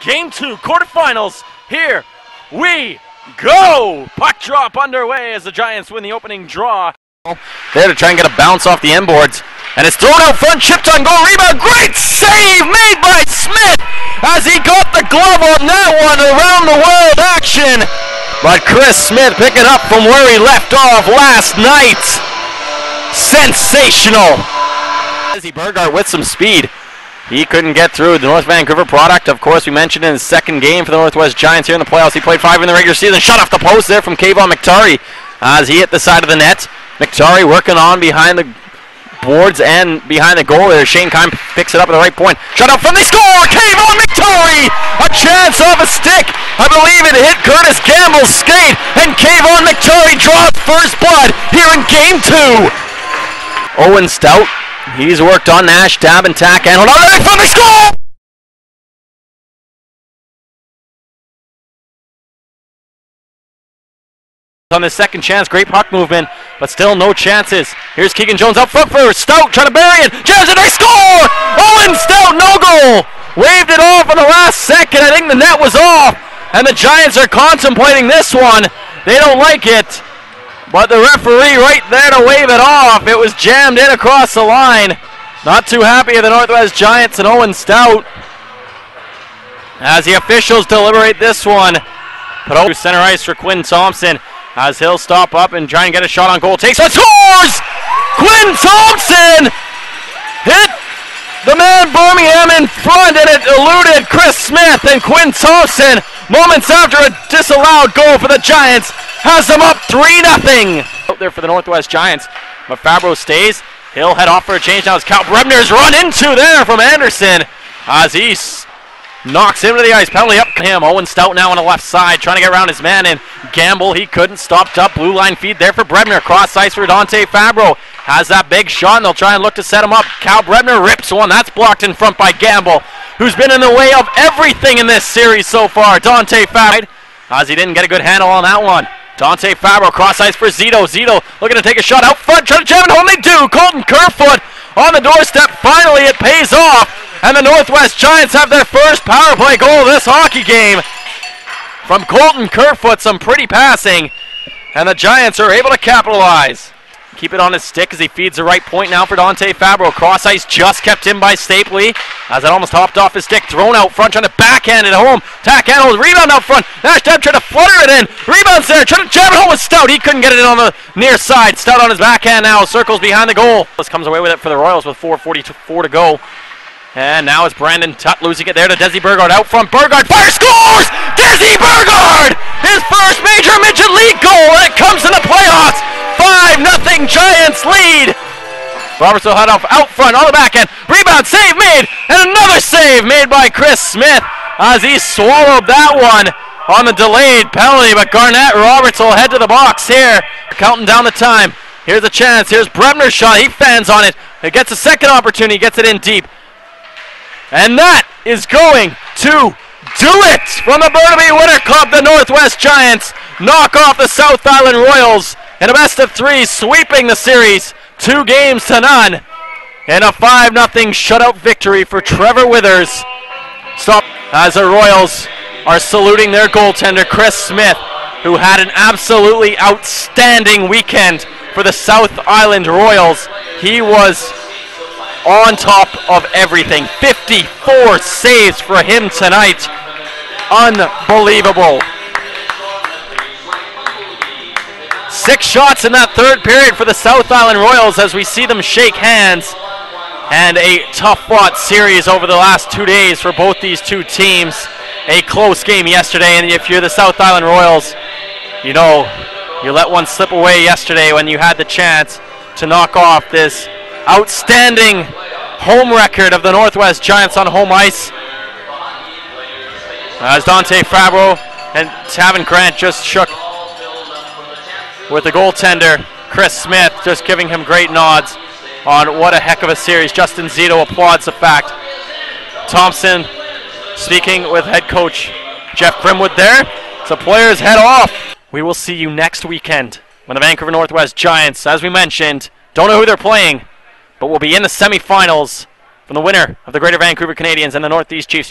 Game 2, quarterfinals. Here we go. Puck drop underway as the Giants win the opening draw. There to try and get a bounce off the end boards. And it's thrown out front, chipped on goal, rebound. Great save made by Smith as he got the glove on that one. Around the world action. But Chris Smith picking up from where he left off last night. Sensational. Desi Burgart with some speed. He couldn't get through. The North Vancouver product, of course, we mentioned in his second game for the Northwest Giants here in the playoffs. He played 5 in the regular season. Shot off the post there from Kayvon McTarry as he hit the side of the net. McTarry working on behind the boards and behind the goal there. Shane Kime picks it up at the right point. Shot out from the score! Kayvon McTarry! A chance off a stick. I believe it hit Curtis Gamble's skate, and Kayvon McTarry draws first blood here in Game 2. Owen Stout. He's worked on Nash, dab and tack, and hold on from the score! On the second chance, great puck movement, but still no chances. Here's Keegan Jones up front for Stout, trying to bury it. Jams it, they score! Owen Stout, no goal! Waved it off in the last second. I think the net was off, and the Giants are contemplating this one. They don't like it. But the referee right there to wave it off. It was jammed in across the line. Not too happy of the Northwest Giants and Owen Stout as the officials deliberate this one. Put over center ice for Quinn Thompson as he'll stop up and try and get a shot on goal. Takes one, scores! Quinn Thompson hit the man Birmingham in front, and it eluded Chris Smith, and Quinn Thompson, moments after a disallowed goal for the Giants, has them up 3-0. Out there for the Northwest Giants, but Fabro stays. He'll head off for a change now as Cal Brebner's run into there from Anderson as he knocks him to the ice. Penalty up to him. Owen Stout now on the left side trying to get around his man, and Gamble, he couldn't. Stopped up. Blue line feed there for Brebner. Cross ice for Dante Fabro. Has that big shot, and they'll try and look to set him up. Cal Brebner rips one. That's blocked in front by Gamble, who's been in the way of everything in this series so far. Dante Fabro, as he didn't get a good handle on that one. Dante Fabro, cross ice for Zito. Zito looking to take a shot out front, trying to jam it home. They do. Colton Kerfoot on the doorstep. Finally, it pays off, and the Northwest Giants have their first power play goal of this hockey game from Colton Kerfoot. Some pretty passing, and the Giants are able to capitalize. Keep it on his stick as he feeds the right point now for Dante Fabro. Cross ice just kept in by Stapley as it almost hopped off his stick. Thrown out front, trying to backhand it home. Tack handles, rebound out front. Nash Dab trying to flutter it in. Rebounds there, trying to jam it home with Stout. He couldn't get it in on the near side. Stout on his backhand now, circles behind the goal. This comes away with it for the Royals with 4:44 to go. And now it's Brandon Tutt losing it there to Desi Burgard. Out front, Burgard fire, scores! Desi Burgard! His first major midget league goal, and it comes in the playoffs. 5-0 Giants lead. Roberts will head off out front on the back end. Rebound, save made, and another save made by Chris Smith as he swallowed that one on the delayed penalty. But Garnett Roberts will head to the box here. Counting down the time. Here's a chance. Here's Brebner's shot. He fans on it. He gets a second opportunity. Gets it in deep. And that is going to do it from the Burnaby Winter Club. The Northwest Giants knock off the South Island Royals in a best-of-3, sweeping the series 2-0 in a 5-0 shutout victory for Trevor Withers. Stop as the Royals are saluting their goaltender, Chris Smith, who had an absolutely outstanding weekend for the South Island Royals. He was on top of everything. 54 saves for him tonight. Unbelievable. 6 shots in that third period for the South Island Royals as we see them shake hands. And a tough-fought series over the last 2 days for both these two teams. A close game yesterday, and if you're the South Island Royals, you know, you let one slip away yesterday when you had the chance to knock off this outstanding home record of the Northwest Giants on home ice. As Dante Fabro and Tavin Grant just shook with the goaltender, Chris Smith, just giving him great nods on what a heck of a series. Justin Zito applauds the fact. Thompson speaking with head coach Jeff Grimwood there. So players head off. We will see you next weekend when the Vancouver Northwest Giants, as we mentioned, don't know who they're playing, but will be in the semifinals from the winner of the Greater Vancouver Canadians and the Northeast Chiefs.